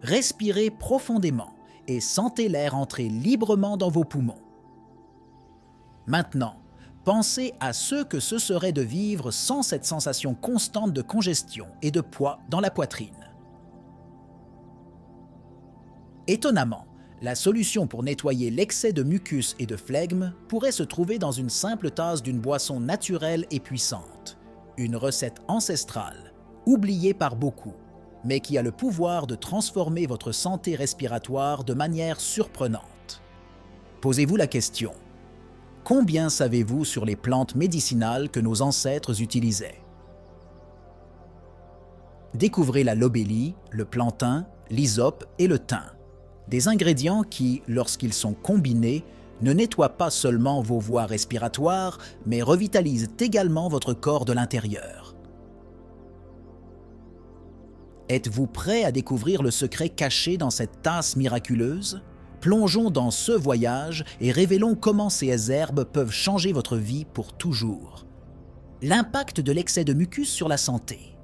respirez profondément et sentez l'air entrer librement dans vos poumons. Maintenant, pensez à ce que ce serait de vivre sans cette sensation constante de congestion et de poids dans la poitrine. Étonnamment, la solution pour nettoyer l'excès de mucus et de flegme pourrait se trouver dans une simple tasse d'une boisson naturelle et puissante, une recette ancestrale, oubliée par beaucoup, mais qui a le pouvoir de transformer votre santé respiratoire de manière surprenante. Posez-vous la question: combien savez-vous sur les plantes médicinales que nos ancêtres utilisaient? Découvrez la lobélie, le plantain, l'hysope et le thym, des ingrédients qui, lorsqu'ils sont combinés, ne nettoient pas seulement vos voies respiratoires, mais revitalisent également votre corps de l'intérieur. Êtes-vous prêt à découvrir le secret caché dans cette tasse miraculeuse? Plongeons dans ce voyage et révélons comment ces herbes peuvent changer votre vie pour toujours. L'impact de l'excès de mucus sur la santé.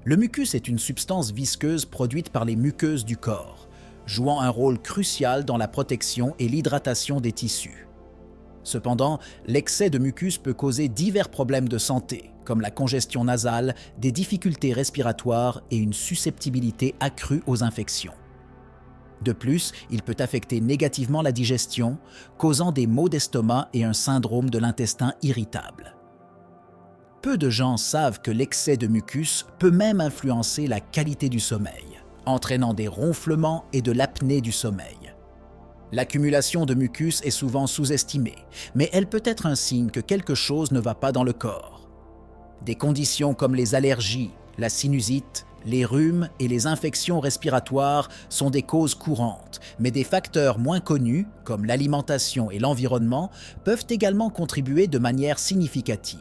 Le mucus est une substance visqueuse produite par les muqueuses du corps, jouant un rôle crucial dans la protection et l'hydratation des tissus. Cependant, l'excès de mucus peut causer divers problèmes de santé, comme la congestion nasale, des difficultés respiratoires et une susceptibilité accrue aux infections. De plus, il peut affecter négativement la digestion, causant des maux d'estomac et un syndrome de l'intestin irritable. Peu de gens savent que l'excès de mucus peut même influencer la qualité du sommeil, entraînant des ronflements et de l'apnée du sommeil. L'accumulation de mucus est souvent sous-estimée, mais elle peut être un signe que quelque chose ne va pas dans le corps. Des conditions comme les allergies, la sinusite, les rhumes et les infections respiratoires sont des causes courantes, mais des facteurs moins connus, comme l'alimentation et l'environnement, peuvent également contribuer de manière significative.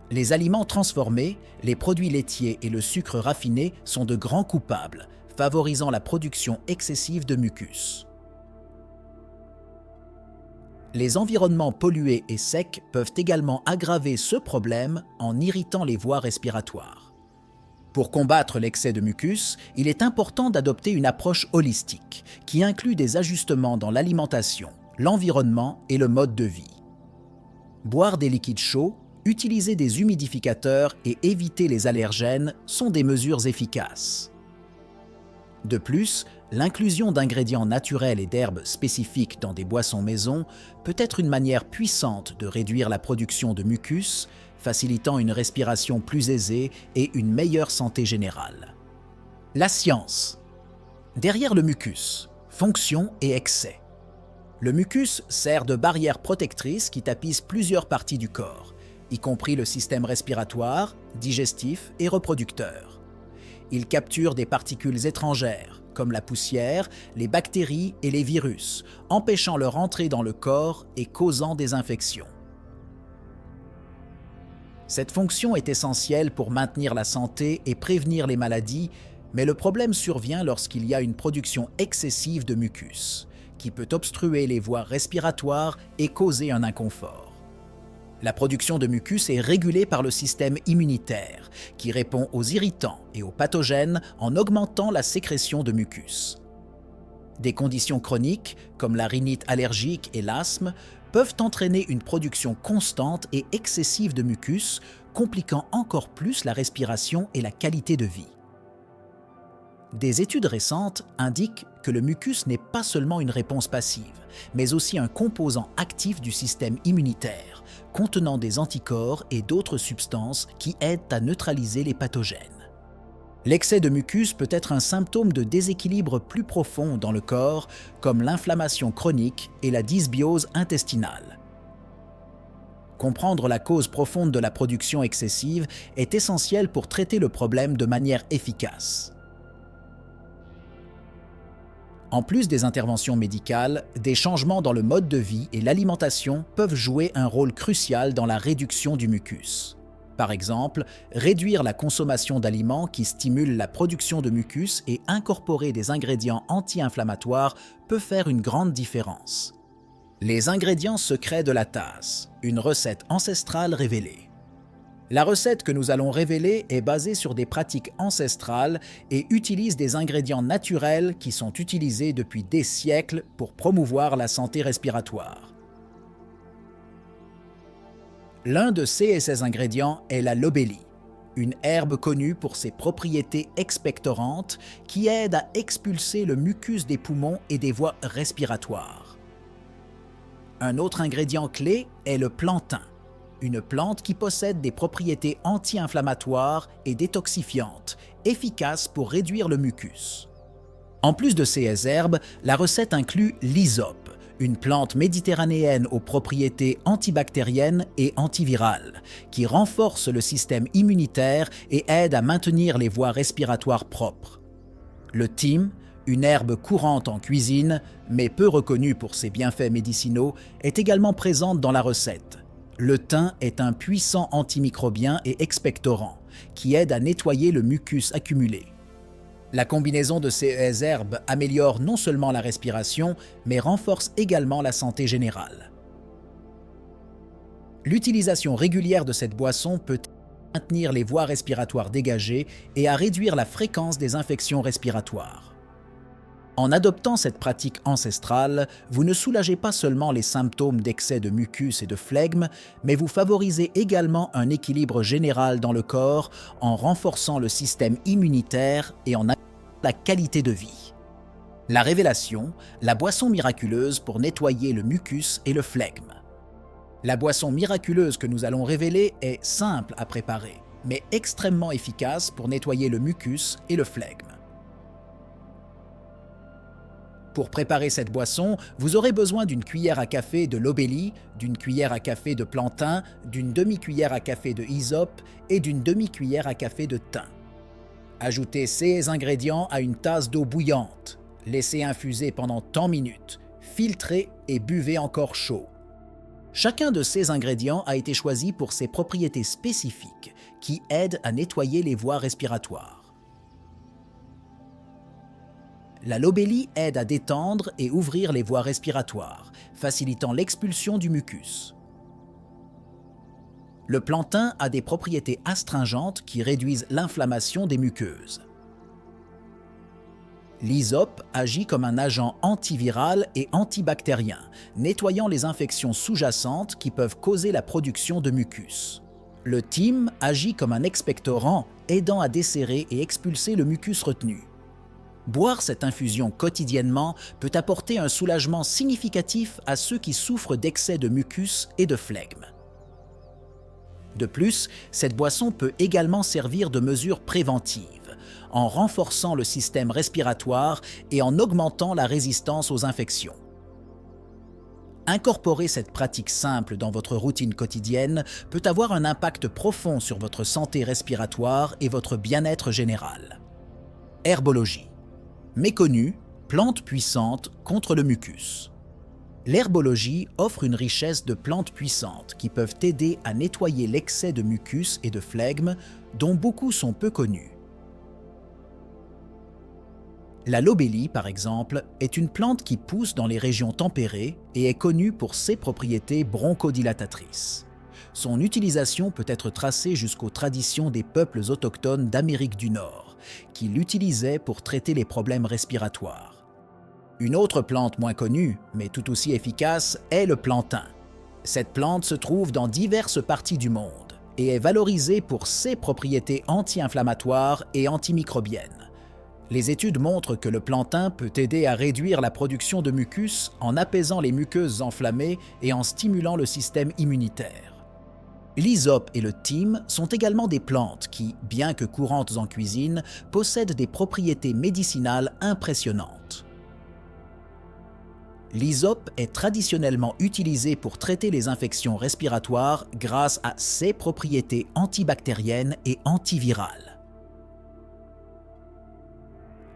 Les aliments transformés, les produits laitiers et le sucre raffiné sont de grands coupables, favorisant la production excessive de mucus. Les environnements pollués et secs peuvent également aggraver ce problème en irritant les voies respiratoires. Pour combattre l'excès de mucus, il est important d'adopter une approche holistique qui inclut des ajustements dans l'alimentation, l'environnement et le mode de vie. Boire des liquides chauds, utiliser des humidificateurs et éviter les allergènes sont des mesures efficaces. De plus, l'inclusion d'ingrédients naturels et d'herbes spécifiques dans des boissons maison peut être une manière puissante de réduire la production de mucus, facilitant une respiration plus aisée et une meilleure santé générale. La science. Derrière le mucus, fonction et excès. Le mucus sert de barrière protectrice qui tapisse plusieurs parties du corps, y compris le système respiratoire, digestif et reproducteur. Il capture des particules étrangères, comme la poussière, les bactéries et les virus, empêchant leur entrée dans le corps et causant des infections. Cette fonction est essentielle pour maintenir la santé et prévenir les maladies, mais le problème survient lorsqu'il y a une production excessive de mucus, qui peut obstruer les voies respiratoires et causer un inconfort. La production de mucus est régulée par le système immunitaire, qui répond aux irritants et aux pathogènes en augmentant la sécrétion de mucus. Des conditions chroniques, comme la rhinite allergique et l'asthme, peuvent entraîner une production constante et excessive de mucus, compliquant encore plus la respiration et la qualité de vie. Des études récentes indiquent que le mucus n'est pas seulement une réponse passive, mais aussi un composant actif du système immunitaire, contenant des anticorps et d'autres substances qui aident à neutraliser les pathogènes. L'excès de mucus peut être un symptôme de déséquilibre plus profond dans le corps, comme l'inflammation chronique et la dysbiose intestinale. Comprendre la cause profonde de la production excessive est essentiel pour traiter le problème de manière efficace. En plus des interventions médicales, des changements dans le mode de vie et l'alimentation peuvent jouer un rôle crucial dans la réduction du mucus. Par exemple, réduire la consommation d'aliments qui stimulent la production de mucus et incorporer des ingrédients anti-inflammatoires peut faire une grande différence. Les ingrédients secrets de la tasse, une recette ancestrale révélée. La recette que nous allons révéler est basée sur des pratiques ancestrales et utilise des ingrédients naturels qui sont utilisés depuis des siècles pour promouvoir la santé respiratoire. L'un de ces ingrédients est la lobélie, une herbe connue pour ses propriétés expectorantes qui aide à expulser le mucus des poumons et des voies respiratoires. Un autre ingrédient clé est le plantain, une plante qui possède des propriétés anti-inflammatoires et détoxifiantes, efficaces pour réduire le mucus. En plus de ces herbes, la recette inclut l'hysope, une plante méditerranéenne aux propriétés antibactériennes et antivirales, qui renforce le système immunitaire et aide à maintenir les voies respiratoires propres. Le thym, une herbe courante en cuisine, mais peu reconnue pour ses bienfaits médicinaux, est également présente dans la recette. Le thym est un puissant antimicrobien et expectorant, qui aide à nettoyer le mucus accumulé. La combinaison de ces herbes améliore non seulement la respiration, mais renforce également la santé générale. L'utilisation régulière de cette boisson peut maintenir les voies respiratoires dégagées et à réduire la fréquence des infections respiratoires. En adoptant cette pratique ancestrale, vous ne soulagez pas seulement les symptômes d'excès de mucus et de flegme, mais vous favorisez également un équilibre général dans le corps en renforçant le système immunitaire et en améliorant la qualité de vie. La révélation, la boisson miraculeuse pour nettoyer le mucus et le flegme. La boisson miraculeuse que nous allons révéler est simple à préparer, mais extrêmement efficace pour nettoyer le mucus et le flegme. Pour préparer cette boisson, vous aurez besoin d'une cuillère à café de lobélie, d'une cuillère à café de plantain, d'une demi-cuillère à café de hysope et d'une demi-cuillère à café de thym. Ajoutez ces ingrédients à une tasse d'eau bouillante. Laissez infuser pendant tant minutes. Filtrez et buvez encore chaud. Chacun de ces ingrédients a été choisi pour ses propriétés spécifiques qui aident à nettoyer les voies respiratoires. La lobélie aide à détendre et ouvrir les voies respiratoires, facilitant l'expulsion du mucus. Le plantain a des propriétés astringentes qui réduisent l'inflammation des muqueuses. L'hysope agit comme un agent antiviral et antibactérien, nettoyant les infections sous-jacentes qui peuvent causer la production de mucus. Le thym agit comme un expectorant, aidant à desserrer et expulser le mucus retenu. Boire cette infusion quotidiennement peut apporter un soulagement significatif à ceux qui souffrent d'excès de mucus et de flegme. De plus, cette boisson peut également servir de mesure préventive, en renforçant le système respiratoire et en augmentant la résistance aux infections. Incorporer cette pratique simple dans votre routine quotidienne peut avoir un impact profond sur votre santé respiratoire et votre bien-être général. Herbologie. Méconnue, plante puissante contre le mucus. L'herbologie offre une richesse de plantes puissantes qui peuvent aider à nettoyer l'excès de mucus et de flegme dont beaucoup sont peu connus. La lobélie, par exemple, est une plante qui pousse dans les régions tempérées et est connue pour ses propriétés bronchodilatatrices. Son utilisation peut être tracée jusqu'aux traditions des peuples autochtones d'Amérique du Nord, qui l'utilisaient pour traiter les problèmes respiratoires. Une autre plante moins connue, mais tout aussi efficace, est le plantain. Cette plante se trouve dans diverses parties du monde et est valorisée pour ses propriétés anti-inflammatoires et antimicrobiennes. Les études montrent que le plantain peut aider à réduire la production de mucus en apaisant les muqueuses enflammées et en stimulant le système immunitaire. L'hysope et le thym sont également des plantes qui, bien que courantes en cuisine, possèdent des propriétés médicinales impressionnantes. L'hysope est traditionnellement utilisée pour traiter les infections respiratoires grâce à ses propriétés antibactériennes et antivirales.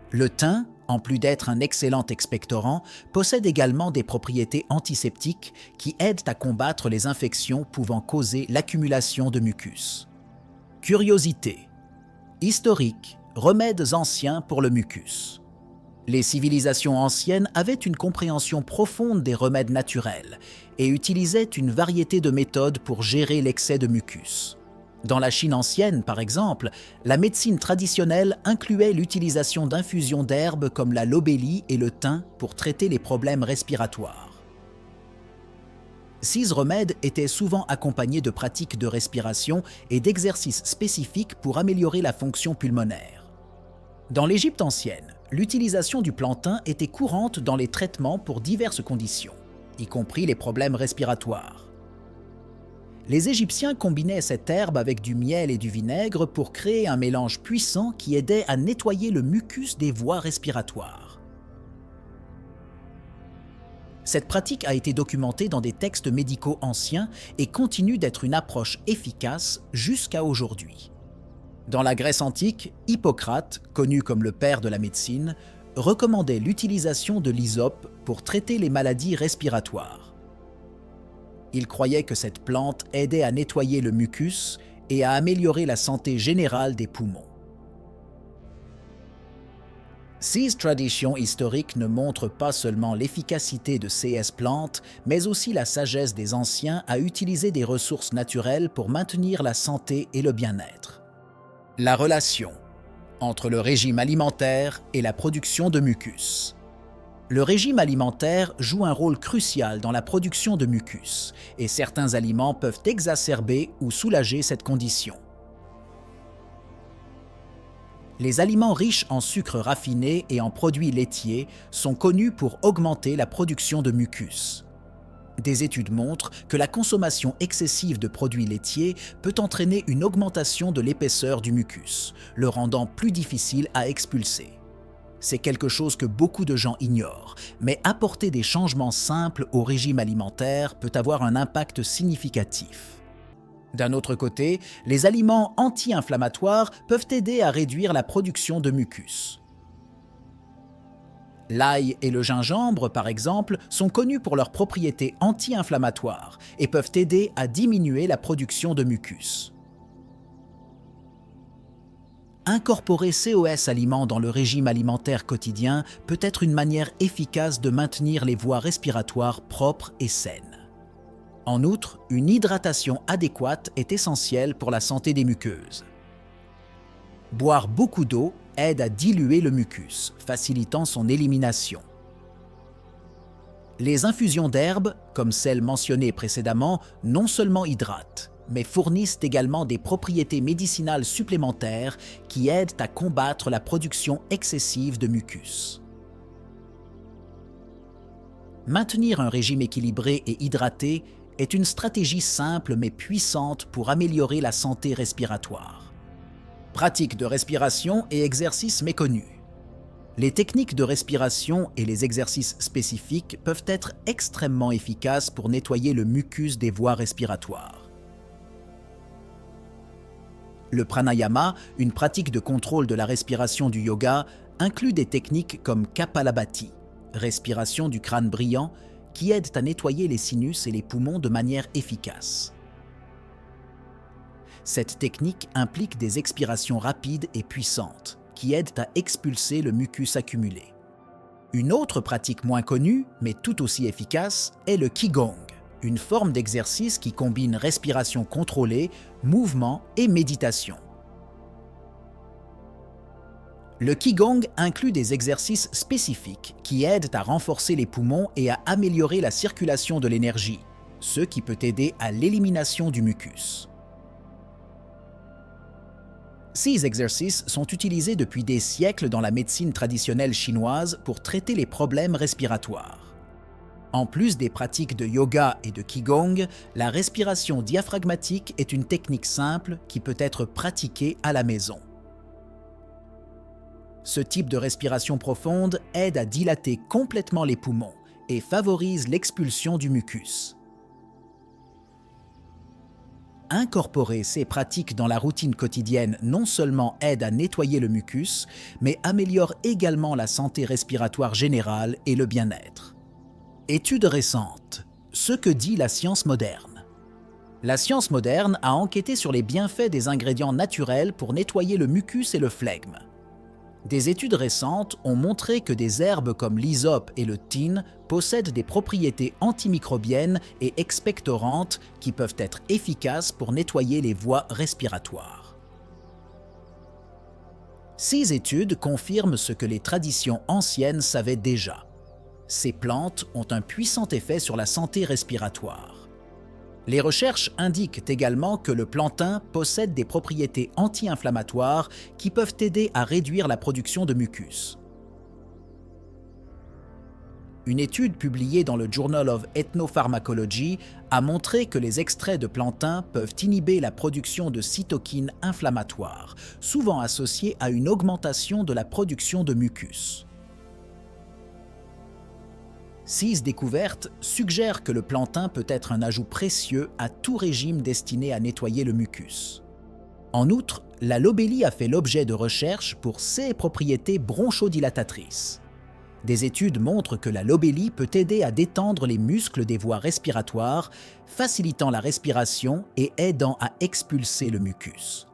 Le thym, en plus d'être un excellent expectorant, possède également des propriétés antiseptiques qui aident à combattre les infections pouvant causer l'accumulation de mucus. Curiosité. Historique, remèdes anciens pour le mucus. Les civilisations anciennes avaient une compréhension profonde des remèdes naturels et utilisaient une variété de méthodes pour gérer l'excès de mucus. Dans la Chine ancienne, par exemple, la médecine traditionnelle incluait l'utilisation d'infusions d'herbes comme la lobélie et le thym pour traiter les problèmes respiratoires. Ces remèdes étaient souvent accompagnés de pratiques de respiration et d'exercices spécifiques pour améliorer la fonction pulmonaire. Dans l'Égypte ancienne, l'utilisation du plantain était courante dans les traitements pour diverses conditions, y compris les problèmes respiratoires. Les Égyptiens combinaient cette herbe avec du miel et du vinaigre pour créer un mélange puissant qui aidait à nettoyer le mucus des voies respiratoires. Cette pratique a été documentée dans des textes médicaux anciens et continue d'être une approche efficace jusqu'à aujourd'hui. Dans la Grèce antique, Hippocrate, connu comme le père de la médecine, recommandait l'utilisation de l'hysope pour traiter les maladies respiratoires. Il croyait que cette plante aidait à nettoyer le mucus et à améliorer la santé générale des poumons. Ces traditions historiques ne montrent pas seulement l'efficacité de ces plantes, mais aussi la sagesse des anciens à utiliser des ressources naturelles pour maintenir la santé et le bien-être. La relation entre le régime alimentaire et la production de mucus. Le régime alimentaire joue un rôle crucial dans la production de mucus, et certains aliments peuvent exacerber ou soulager cette condition. Les aliments riches en sucre raffiné et en produits laitiers sont connus pour augmenter la production de mucus. Des études montrent que la consommation excessive de produits laitiers peut entraîner une augmentation de l'épaisseur du mucus, le rendant plus difficile à expulser. C'est quelque chose que beaucoup de gens ignorent, mais apporter des changements simples au régime alimentaire peut avoir un impact significatif. D'un autre côté, les aliments anti-inflammatoires peuvent aider à réduire la production de mucus. L'ail et le gingembre, par exemple, sont connus pour leurs propriétés anti-inflammatoires et peuvent aider à diminuer la production de mucus. Incorporer COS aliments dans le régime alimentaire quotidien peut être une manière efficace de maintenir les voies respiratoires propres et saines. En outre, une hydratation adéquate est essentielle pour la santé des muqueuses. Boire beaucoup d'eau aide à diluer le mucus, facilitant son élimination. Les infusions d'herbes, comme celles mentionnées précédemment, non seulement hydratent, mais fournissent également des propriétés médicinales supplémentaires qui aident à combattre la production excessive de mucus. Maintenir un régime équilibré et hydraté est une stratégie simple mais puissante pour améliorer la santé respiratoire. Pratique de respiration et exercices méconnus. Les techniques de respiration et les exercices spécifiques peuvent être extrêmement efficaces pour nettoyer le mucus des voies respiratoires. Le pranayama, une pratique de contrôle de la respiration du yoga, inclut des techniques comme Kapalabhati, respiration du crâne brillant, qui aident à nettoyer les sinus et les poumons de manière efficace. Cette technique implique des expirations rapides et puissantes, qui aident à expulser le mucus accumulé. Une autre pratique moins connue, mais tout aussi efficace, est le Qigong, une forme d'exercice qui combine respiration contrôlée, mouvement et méditation. Le Qigong inclut des exercices spécifiques qui aident à renforcer les poumons et à améliorer la circulation de l'énergie, ce qui peut aider à l'élimination du mucus. Ces exercices sont utilisés depuis des siècles dans la médecine traditionnelle chinoise pour traiter les problèmes respiratoires. En plus des pratiques de yoga et de Qigong, la respiration diaphragmatique est une technique simple qui peut être pratiquée à la maison. Ce type de respiration profonde aide à dilater complètement les poumons et favorise l'expulsion du mucus. Incorporer ces pratiques dans la routine quotidienne non seulement aide à nettoyer le mucus, mais améliore également la santé respiratoire générale et le bien-être. Étude récente. Ce que dit la science moderne. La science moderne a enquêté sur les bienfaits des ingrédients naturels pour nettoyer le mucus et le flegme. Des études récentes ont montré que des herbes comme l'hysope et le thym possèdent des propriétés antimicrobiennes et expectorantes qui peuvent être efficaces pour nettoyer les voies respiratoires. Ces études confirment ce que les traditions anciennes savaient déjà. Ces plantes ont un puissant effet sur la santé respiratoire. Les recherches indiquent également que le plantain possède des propriétés anti-inflammatoires qui peuvent aider à réduire la production de mucus. Une étude publiée dans le Journal of Ethnopharmacology a montré que les extraits de plantain peuvent inhiber la production de cytokines inflammatoires, souvent associées à une augmentation de la production de mucus. Ces découvertes suggèrent que le plantain peut être un ajout précieux à tout régime destiné à nettoyer le mucus. En outre, la lobélie a fait l'objet de recherches pour ses propriétés bronchodilatatrices. Des études montrent que la lobélie peut aider à détendre les muscles des voies respiratoires, facilitant la respiration et aidant à expulser le mucus.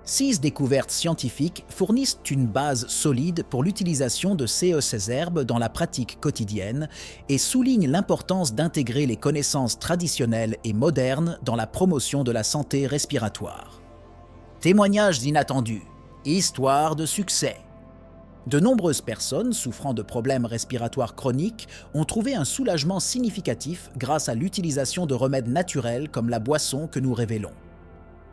Ces découvertes scientifiques fournissent une base solide pour l'utilisation de ces herbes dans la pratique quotidienne et soulignent l'importance d'intégrer les connaissances traditionnelles et modernes dans la promotion de la santé respiratoire. Témoignages inattendus, histoires de succès. De nombreuses personnes souffrant de problèmes respiratoires chroniques ont trouvé un soulagement significatif grâce à l'utilisation de remèdes naturels comme la boisson que nous révélons.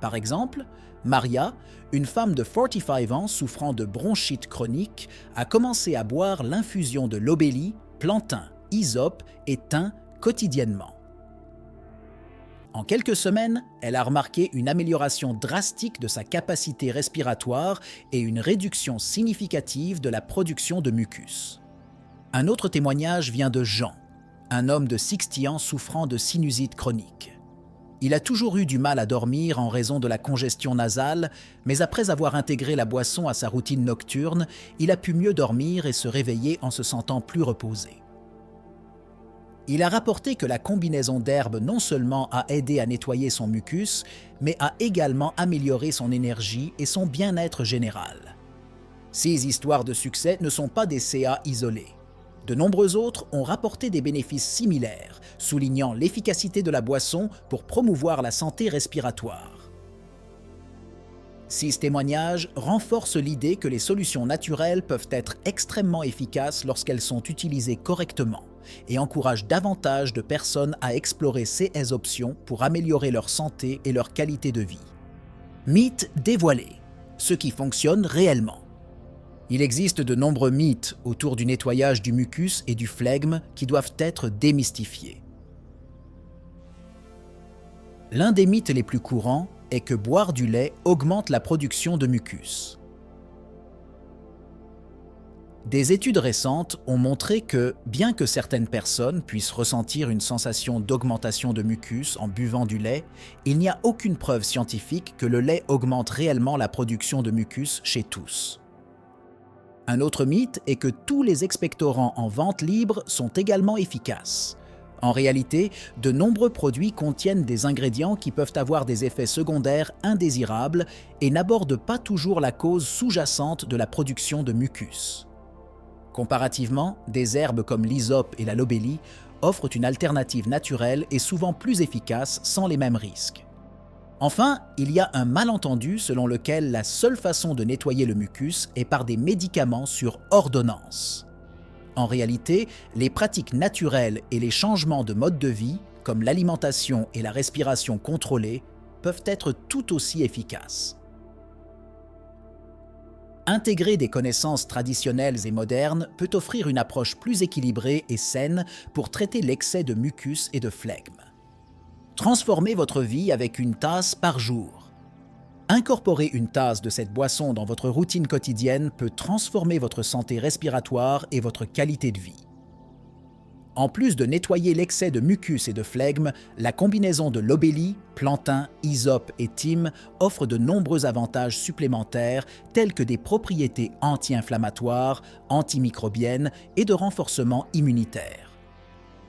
Par exemple, Maria, une femme de 45 ans souffrant de bronchite chronique, a commencé à boire l'infusion de lobélie, plantain, hysope et thym quotidiennement. En quelques semaines, elle a remarqué une amélioration drastique de sa capacité respiratoire et une réduction significative de la production de mucus. Un autre témoignage vient de Jean, un homme de 60 ans souffrant de sinusite chronique. Il a toujours eu du mal à dormir en raison de la congestion nasale, mais après avoir intégré la boisson à sa routine nocturne, il a pu mieux dormir et se réveiller en se sentant plus reposé. Il a rapporté que la combinaison d'herbes non seulement a aidé à nettoyer son mucus, mais a également amélioré son énergie et son bien-être général. Ces histoires de succès ne sont pas des CA isolés. De nombreux autres ont rapporté des bénéfices similaires, soulignant l'efficacité de la boisson pour promouvoir la santé respiratoire. Ces témoignages renforcent l'idée que les solutions naturelles peuvent être extrêmement efficaces lorsqu'elles sont utilisées correctement et encouragent davantage de personnes à explorer ces options pour améliorer leur santé et leur qualité de vie. Mythes dévoilés, ce qui fonctionne réellement. Il existe de nombreux mythes autour du nettoyage du mucus et du phlegme qui doivent être démystifiés. L'un des mythes les plus courants est que boire du lait augmente la production de mucus. Des études récentes ont montré que, bien que certaines personnes puissent ressentir une sensation d'augmentation de mucus en buvant du lait, il n'y a aucune preuve scientifique que le lait augmente réellement la production de mucus chez tous. Un autre mythe est que tous les expectorants en vente libre sont également efficaces. En réalité, de nombreux produits contiennent des ingrédients qui peuvent avoir des effets secondaires indésirables et n'abordent pas toujours la cause sous-jacente de la production de mucus. Comparativement, des herbes comme l'hysope et la lobélie offrent une alternative naturelle et souvent plus efficace sans les mêmes risques. Enfin, il y a un malentendu selon lequel la seule façon de nettoyer le mucus est par des médicaments sur ordonnance. En réalité, les pratiques naturelles et les changements de mode de vie, comme l'alimentation et la respiration contrôlée, peuvent être tout aussi efficaces. Intégrer des connaissances traditionnelles et modernes peut offrir une approche plus équilibrée et saine pour traiter l'excès de mucus et de phlegme. Transformez votre vie avec une tasse par jour. Incorporer une tasse de cette boisson dans votre routine quotidienne peut transformer votre santé respiratoire et votre qualité de vie. En plus de nettoyer l'excès de mucus et de phlegme, la combinaison de lobélie, plantain, hysope et thym offre de nombreux avantages supplémentaires tels que des propriétés anti-inflammatoires, antimicrobiennes et de renforcement immunitaire.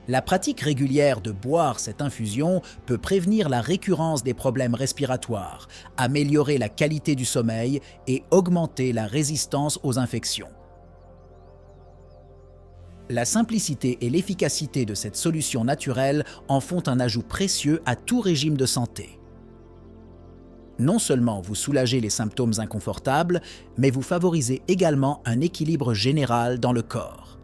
La pratique régulière de boire cette infusion peut prévenir la récurrence des problèmes respiratoires, améliorer la qualité du sommeil et augmenter la résistance aux infections. La simplicité et l'efficacité de cette solution naturelle en font un ajout précieux à tout régime de santé. Non seulement vous soulagez les symptômes inconfortables, mais vous favorisez également un équilibre général dans le corps.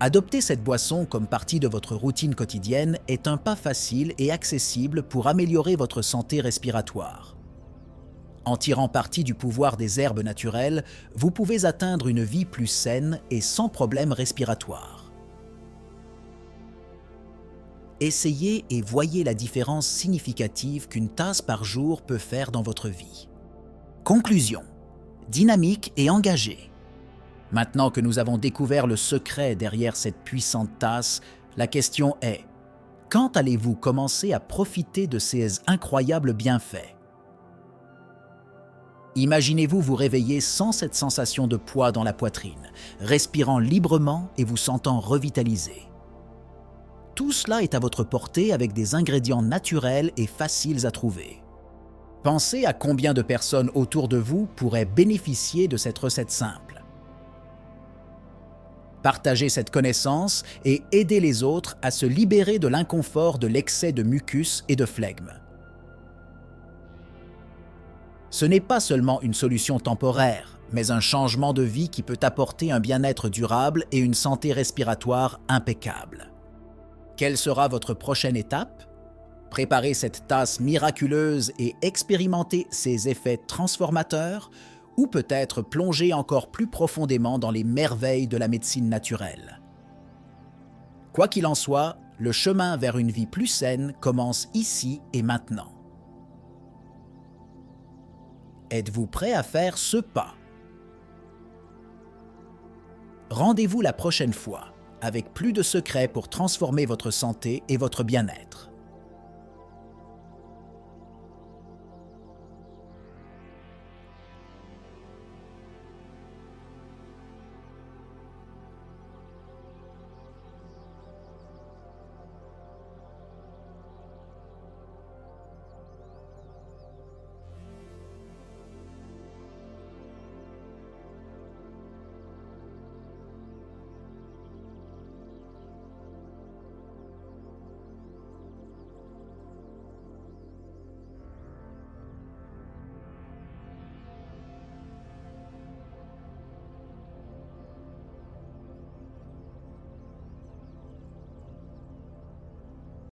Adopter cette boisson comme partie de votre routine quotidienne est un pas facile et accessible pour améliorer votre santé respiratoire. En tirant parti du pouvoir des herbes naturelles, vous pouvez atteindre une vie plus saine et sans problème respiratoire. Essayez et voyez la différence significative qu'une tasse par jour peut faire dans votre vie. Conclusion. Dynamique et engagée. Maintenant que nous avons découvert le secret derrière cette puissante tasse, la question est: quand allez-vous commencer à profiter de ces incroyables bienfaits? Imaginez-vous vous réveiller sans cette sensation de poids dans la poitrine, respirant librement et vous sentant revitalisé. Tout cela est à votre portée avec des ingrédients naturels et faciles à trouver. Pensez à combien de personnes autour de vous pourraient bénéficier de cette recette simple. Partagez cette connaissance et aidez les autres à se libérer de l'inconfort de l'excès de mucus et de flegme. Ce n'est pas seulement une solution temporaire, mais un changement de vie qui peut apporter un bien-être durable et une santé respiratoire impeccable. Quelle sera votre prochaine étape? Préparez cette tasse miraculeuse et expérimentez ses effets transformateurs, ou peut-être plonger encore plus profondément dans les merveilles de la médecine naturelle. Quoi qu'il en soit, le chemin vers une vie plus saine commence ici et maintenant. Êtes-vous prêt à faire ce pas? Rendez-vous la prochaine fois avec plus de secrets pour transformer votre santé et votre bien-être.